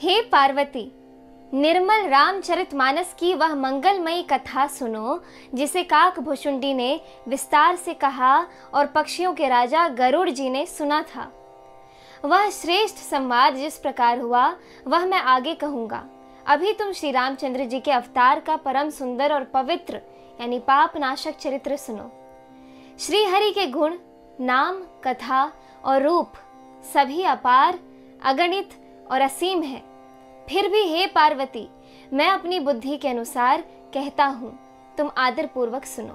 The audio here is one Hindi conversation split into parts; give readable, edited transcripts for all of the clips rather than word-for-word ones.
हे पार्वती, निर्मल रामचरितमानस की वह मंगलमयी कथा सुनो जिसे काकभुशुंडी ने विस्तार से कहा और पक्षियों के राजा गरुड़ जी ने सुना था। वह श्रेष्ठ संवाद जिस प्रकार हुआ वह मैं आगे कहूँगा। अभी तुम श्री रामचंद्र जी के अवतार का परम सुंदर और पवित्र यानी पाप नाशक चरित्र सुनो। श्री हरि के गुण, नाम, कथा और रूप सभी अपार, अगणित और असीम है। फिर भी हे पार्वती, मैं अपनी बुद्धि के अनुसार कहता हूँ, तुम आदर पूर्वक सुनो।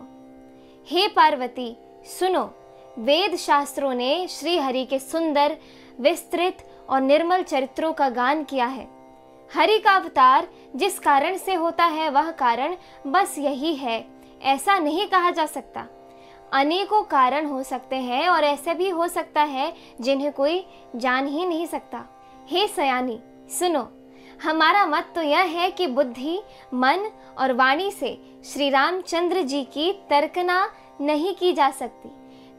हे पार्वती सुनो, वेद शास्त्रों ने श्री हरि के सुंदर, विस्तृत और निर्मल चरित्रों का गान किया है। हरि का अवतार जिस कारण से होता है वह कारण बस यही है, ऐसा नहीं कहा जा सकता। अनेकों कारण हो सकते हैं और ऐसे भी हो सकता है जिन्हें कोई जान ही नहीं सकता। हे सयानी सुनो, हमारा मत तो यह है कि बुद्धि, मन और वाणी से श्री रामचंद्र जी की तर्कना नहीं की जा सकती।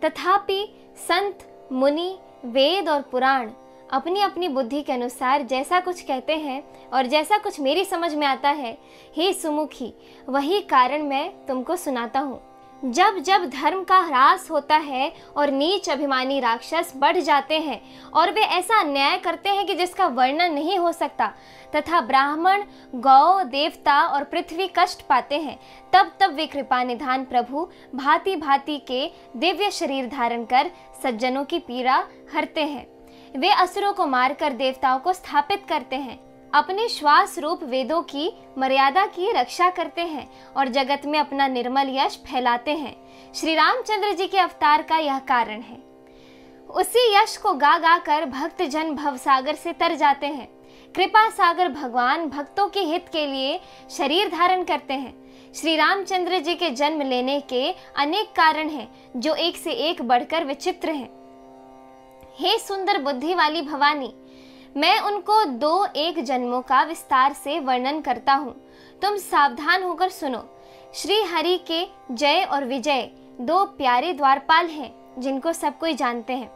तथापि संत, मुनि, वेद और पुराण अपनी अपनी बुद्धि के अनुसार जैसा कुछ कहते हैं और जैसा कुछ मेरी समझ में आता है, हे सुमुखी, वही कारण मैं तुमको सुनाता हूँ। जब जब धर्म का ह्रास होता है और नीच अभिमानी राक्षस बढ़ जाते हैं और वे ऐसा अन्याय करते हैं कि जिसका वर्णन नहीं हो सकता, तथा ब्राह्मण, गौ, देवता और पृथ्वी कष्ट पाते हैं, तब तब वे कृपा निधान प्रभु भांति भांति के दिव्य शरीर धारण कर सज्जनों की पीड़ा हरते हैं। वे असुरों को मारकर देवताओं को स्थापित करते हैं, अपने श्वास रूप वेदों की मर्यादा की रक्षा करते हैं और जगत में अपना निर्मल यश फैलाते हैं। श्री रामचंद्र जी के अवतार का यह कारण है। उसी यश को गा गा कर भक्त जन भवसागर से तर जाते हैं। कृपा सागर भगवान भक्तों के हित के लिए शरीर धारण करते हैं। श्री रामचंद्र जी के जन्म लेने के अनेक कारण हैं जो एक से एक बढ़कर विचित्र हैं। हे सुंदर बुद्धि वाली भवानी, मैं उनको 2-1 जन्मों का विस्तार से वर्णन करता हूँ, तुम सावधान होकर सुनो। श्री हरि के जय और विजय 2 प्यारे द्वारपाल हैं जिनको सब कोई जानते हैं।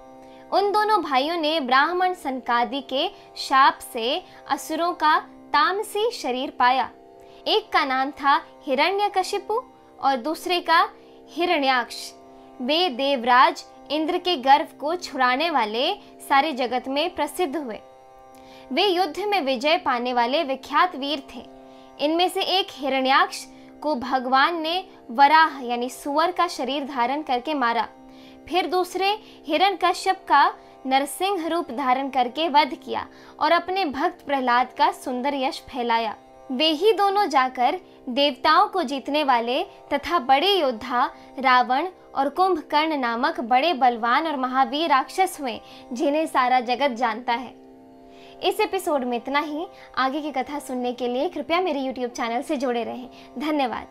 उन दोनों भाइयों ने ब्राह्मण सनकादि के शाप से असुरों का तामसी शरीर पाया। एक का नाम था हिरण्यकशिपु और दूसरे का हिरण्याक्ष। वे देवराज इंद्र के गर्भ को छुड़ाने वाले सारे जगत में प्रसिद्ध हुए। वे युद्ध में विजय पाने वाले विख्यात वीर थे। इनमें से एक हिरण्याक्ष को भगवान ने वराह यानी सुअर का शरीर धारण करके मारा। फिर दूसरे हिरण्यकश्यप का नरसिंह रूप धारण करके वध किया और अपने भक्त प्रहलाद का सुंदर यश फैलाया। वे ही दोनों जाकर देवताओं को जीतने वाले तथा बड़े योद्धा रावण और कुंभकर्ण नामक बड़े बलवान और महावीर राक्षस हुए जिन्हें सारा जगत जानता है। इस एपिसोड में इतना ही। आगे की कथा सुनने के लिए कृपया मेरे YouTube चैनल से जुड़े रहें। धन्यवाद।